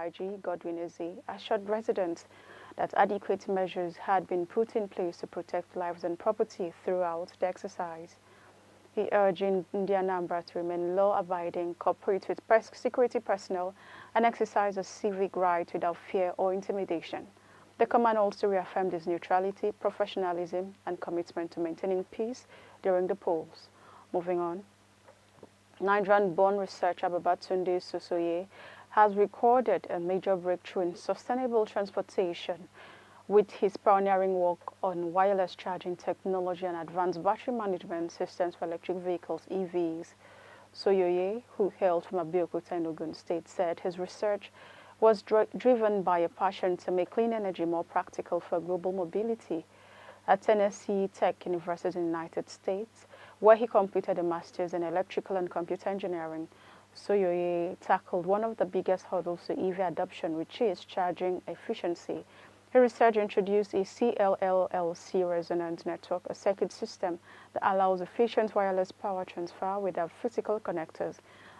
IG, Godwin Eze, assured residents that adequate measures had been put in place to protect lives and property throughout the exercise. He urged Indian Anambra to remain law-abiding, cooperate with security personnel, and exercise a civic right without fear or intimidation. The command also reaffirmed his neutrality, professionalism, and commitment to maintaining peace during the polls. Moving on. Nigerian-born researcher Babatunde Sosoye has recorded a major breakthrough in sustainable transportation with his pioneering work on wireless charging technology and advanced battery management systems for electric vehicles, EVs. Soyoye, who hailed from Abeokuta in Ogun State, said his research was driven by a passion to make clean energy more practical for global mobility. At Tennessee Tech University in the United States, where he completed a master's in electrical and computer engineering, Soyoye tackled one of the biggest hurdles to EV adoption, which is charging efficiency. Her research introduced a CLLC resonant network, a circuit system that allows efficient wireless power transfer without physical connectors,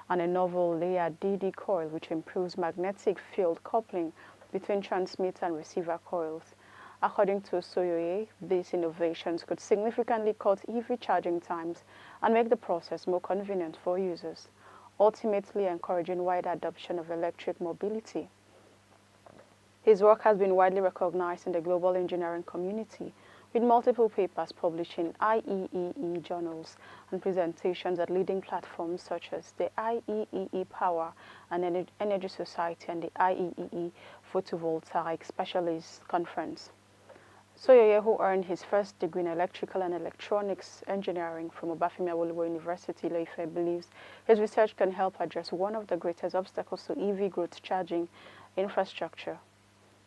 and a novel layered DD coil which improves magnetic field coupling between transmitter and receiver coils. According to Soyoye, these innovations could significantly cut EV charging times and make the process more convenient for users, ultimately encouraging wide adoption of electric mobility. His work has been widely recognized in the global engineering community, with multiple papers published in IEEE journals and presentations at leading platforms such as the IEEE Power and Energy Society and the IEEE Photovoltaic Specialists Conference. Soyoye, who earned his first degree in electrical and electronics engineering from Obafemi Awolowo University, Ile-Ife, believes his research can help address one of the greatest obstacles to EV growth: charging infrastructure.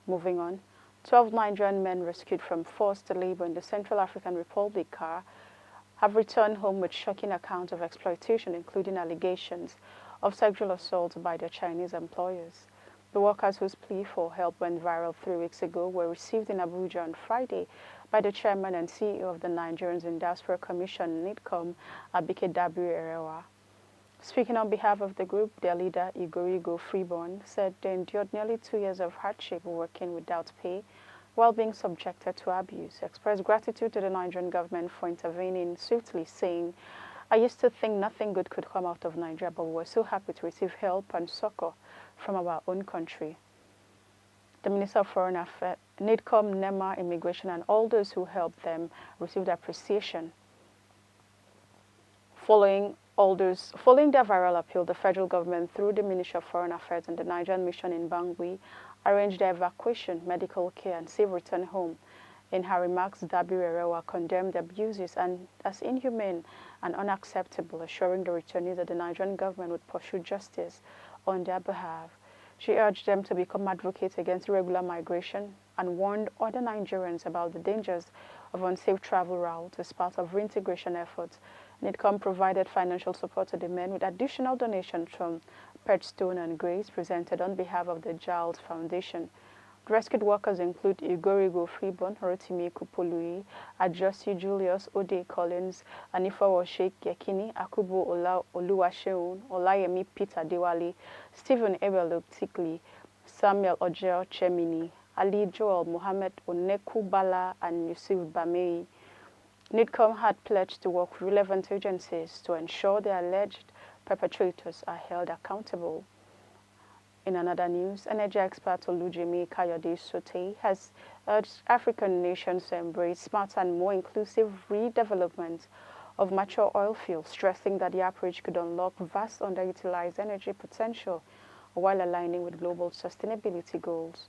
Moving on, 12 Nigerian men rescued from forced labor in the Central African Republic have returned home with shocking accounts of exploitation, including allegations of sexual assault by their Chinese employers. The workers whose plea for help went viral 3 weeks ago were received in Abuja on Friday by the chairman and CEO of the Nigerians in Diaspora Commission, NIDCOM, Abike Dabiri-Erewa. Speaking on behalf of the group, their leader, Igorigo Freeborn, said they endured nearly 2 years of hardship working without pay while being subjected to abuse. Expressed gratitude to the Nigerian government for intervening swiftly, saying, "I used to think nothing good could come out of Nigeria, but we were so happy to receive help and succor from our own country." The Minister of Foreign Affairs, NIDCOM, NEMA, Immigration, and all those who helped them received appreciation. Following their viral appeal, the federal government, through the Ministry of Foreign Affairs and the Nigerian mission in Bangui, arranged their evacuation, medical care, and safe return home. In her remarks, Dabiri-Erewa condemned the abuses and as inhumane and unacceptable, assuring the returnees that the Nigerian government would pursue justice on their behalf. She urged them to become advocates against irregular migration and warned other Nigerians about the dangers of unsafe travel routes as part of reintegration efforts. NIDCOM provided financial support to the men with additional donations from Petstone and Grace presented on behalf of the Giles Foundation. The rescued workers include Igorigo Freeborn, Rotimi Kupolui, Adjosi Julius, Ode Collins, Anifawo Sheikh Yekini, Akubo Oluwaseun, Olayemi Peter Dewali, Stephen Ebelo Tikli, Samuel Ojeo Chemini, Ali Joel Mohammed Oneku Bala, and Yusuf Bamei. NIDCOM had pledged to work with relevant agencies to ensure the alleged perpetrators are held accountable. In another news, energy expert Olujimi Kayode Sote has urged African nations to embrace smarter and more inclusive redevelopment of mature oil fields, stressing that the approach could unlock vast underutilized energy potential while aligning with global sustainability goals.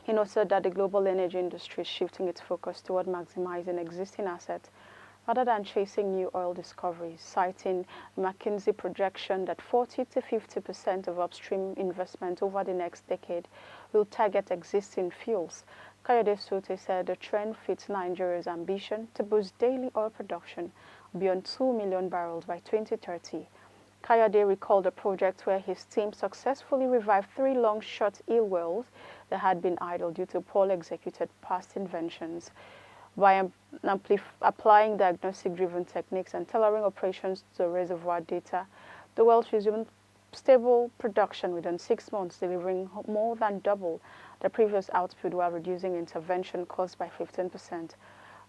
He noted that the global energy industry is shifting its focus toward maximizing existing assets rather than chasing new oil discoveries, citing McKinsey projection that 40 to 50% of upstream investment over the next decade will target existing fuels. Kayode Sote said the trend fits Nigeria's ambition to boost daily oil production beyond 2 million barrels by 2030. Kayode recalled a project where his team successfully revived 3 long-shot eel wells that had been idle due to poorly executed past inventions. By applying diagnostic-driven techniques and tailoring operations to reservoir data, the wells resumed stable production within 6 months, delivering more than double the previous output while reducing intervention costs by 15%.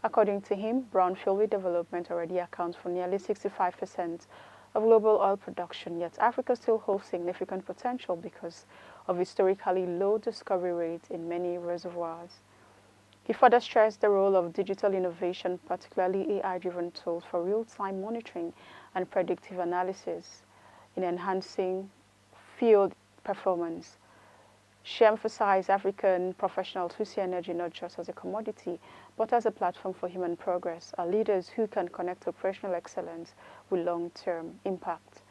According to him, brownfield redevelopment already accounts for nearly 65% of global oil production, yet Africa still holds significant potential because of historically low discovery rates in many reservoirs. He further stressed the role of digital innovation, particularly AI-driven tools for real-time monitoring and predictive analysis, in enhancing field performance. She emphasized African professionals who see energy not just as a commodity, but as a platform for human progress, are leaders who can connect operational excellence with long-term impact.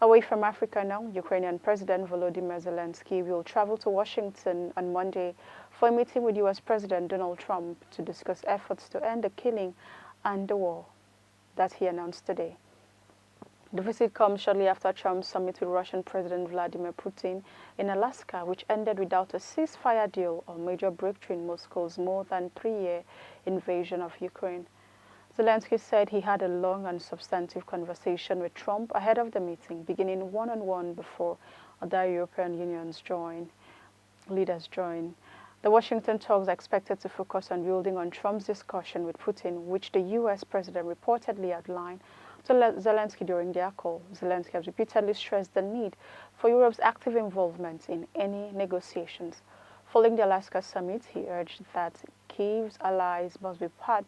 Away from Africa now, Ukrainian President Volodymyr Zelensky will travel to Washington on Monday for a meeting with U.S. President Donald Trump to discuss efforts to end the killing and the war that he announced today. The visit comes shortly after Trump's summit with Russian President Vladimir Putin in Alaska, which ended without a ceasefire deal or major breakthrough in Moscow's more than 3-year invasion of Ukraine. Zelensky said he had a long and substantive conversation with Trump ahead of the meeting, beginning one-on-one before other European leaders join. The Washington talks are expected to focus on building on Trump's discussion with Putin, which the U.S. president reportedly outlined to Zelensky during their call. Zelensky has repeatedly stressed the need for Europe's active involvement in any negotiations. Following the Alaska summit, he urged that Kyiv's allies must be part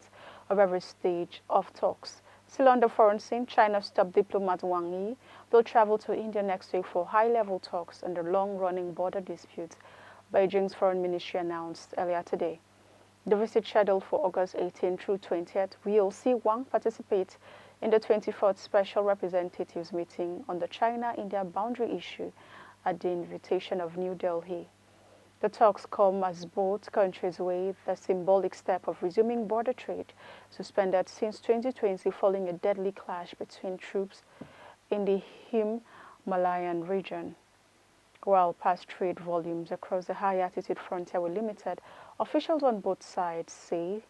of every stage of talks. Still on the foreign scene, China's top diplomat Wang Yi will travel to India next week for high-level talks on the long-running border dispute, Beijing's foreign ministry announced earlier today. The visit, scheduled for August 18 through 20th, will see Wang participate in the 24th Special Representatives meeting on the China-India boundary issue at the invitation of New Delhi. The talks come as both countries weigh the symbolic step of resuming border trade, suspended since 2020 following a deadly clash between troops in the Himalayan region. While past trade volumes across the high-altitude frontier were limited, officials on both sides say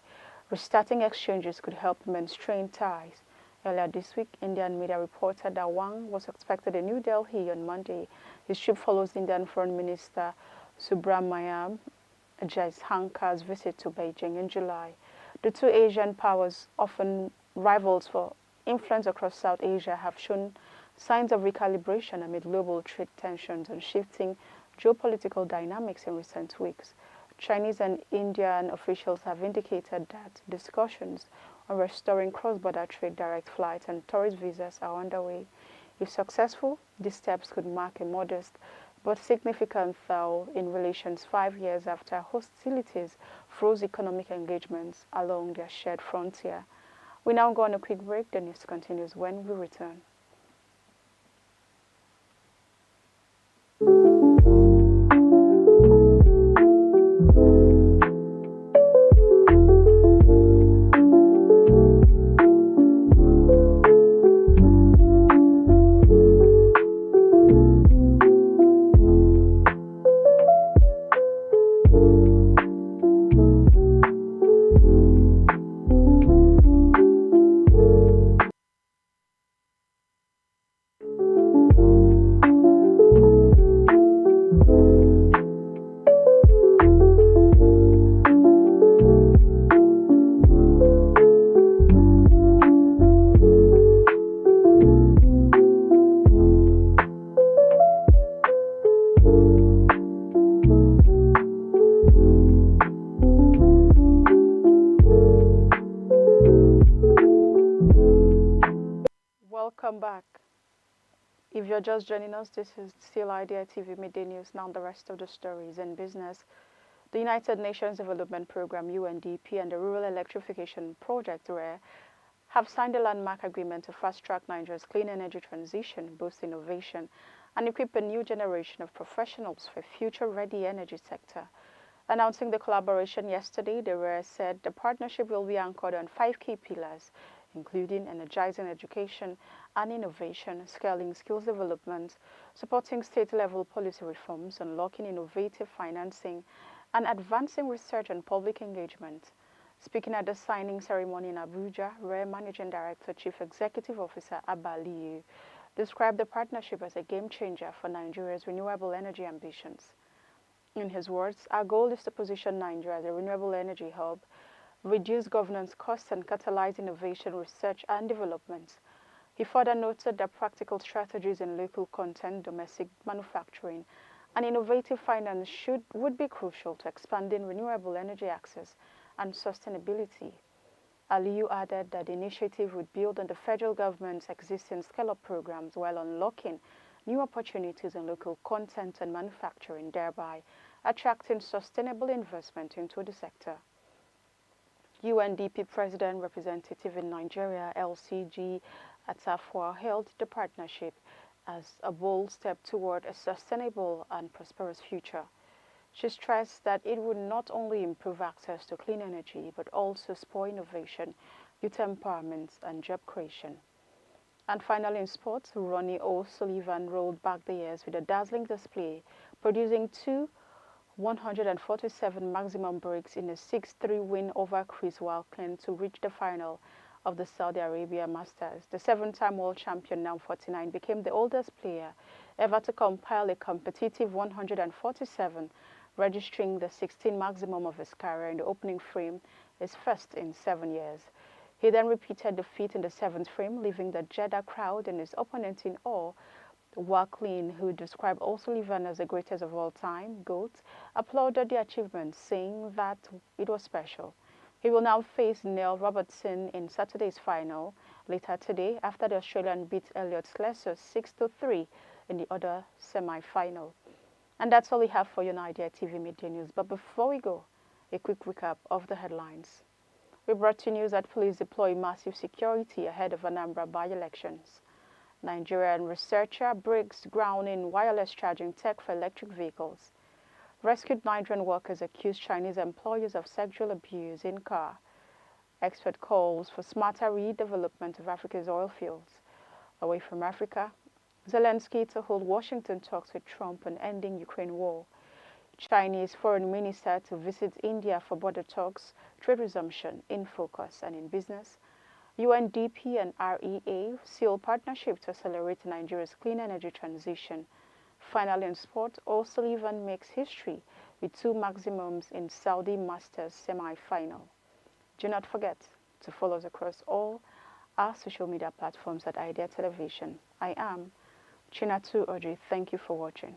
restarting exchanges could help mend strained ties. Earlier this week, Indian media reported that Wang was expected in New Delhi on Monday. His trip follows Indian Foreign Minister Subramanyam Jaishankar's visit to Beijing in July. The two Asian powers, often rivals for influence across South Asia, have shown signs of recalibration amid global trade tensions and shifting geopolitical dynamics in recent weeks. Chinese and Indian officials have indicated that discussions on restoring cross-border trade, direct flights, and tourist visas are underway. If successful, these steps could mark a modest but significant thaw in relations 5 years after hostilities froze economic engagements along their shared frontier. We now go on a quick break. The news continues when we return. Welcome back. If you're just joining us, this is still Idea TV Midday News. Now the rest of the stories in business. The United Nations Development Programme UNDP and the Rural Electrification Project RER have signed a landmark agreement to fast-track Nigeria's clean energy transition, boost innovation, and equip a new generation of professionals for a future-ready energy sector. Announcing the collaboration yesterday, the RER said the partnership will be anchored on 5 key pillars, including energizing education and innovation, scaling skills development, supporting state-level policy reforms, unlocking innovative financing, and advancing research and public engagement. Speaking at the signing ceremony in Abuja, RER Managing Director, Chief Executive Officer Abba Aliyu described the partnership as a game changer for Nigeria's renewable energy ambitions. In his words, our goal is to position Nigeria as a renewable energy hub, reduce governance costs, and catalyze innovation, research, and development. He further noted that practical strategies in local content, domestic manufacturing, and innovative finance would be crucial to expanding renewable energy access and sustainability. Aliyu added that the initiative would build on the federal government's existing scale-up programs while unlocking new opportunities in local content and manufacturing, thereby attracting sustainable investment into the sector. UNDP President Representative in Nigeria, LCG Atafwa, hailed the partnership as a bold step toward a sustainable and prosperous future. She stressed that it would not only improve access to clean energy, but also spur innovation, youth empowerment, and job creation. And finally in sports, Ronnie O'Sullivan rolled back the years with a dazzling display, producing two 147 maximum breaks in a 6-3 win over Chris Walklin to reach the final of the Saudi Arabia Masters. The seven-time world champion, now 49, became the oldest player ever to compile a competitive 147, registering the 16th maximum of his career in the opening frame, his first in 7 years. He then repeated the feat in the 7th frame, leaving the Jeddah crowd and his opponent in awe. Walklin, who described O'Sullivan as the greatest of all time, GOAT, applauded the achievement, saying that it was special. He will now face Neil Robertson in Saturday's final later today after the Australian beat Elliot Slessor 6-3 in the other semi-final. And that's all we have for you on Idea TV Midday News. But before we go, a quick recap of the headlines. We brought you news that police deploy massive security ahead of Anambra by-elections. Nigerian researcher breaks ground in wireless charging tech for electric vehicles. Rescued Nigerian workers accuse Chinese employers of sexual abuse in car. Expert calls for smarter redevelopment of Africa's oil fields. Away from Africa, Zelensky to hold Washington talks with Trump on ending Ukraine war. Chinese foreign minister to visit India for border talks, trade resumption in focus. And in business, UNDP and REA seal partnership to accelerate Nigeria's clean energy transition. Finally in sport, O'Sullivan makes history with 2 maximums in Saudi Masters semi-final. Do not forget to follow us across all our social media platforms at Idea Television. I am Chinatu Oji. Thank you for watching.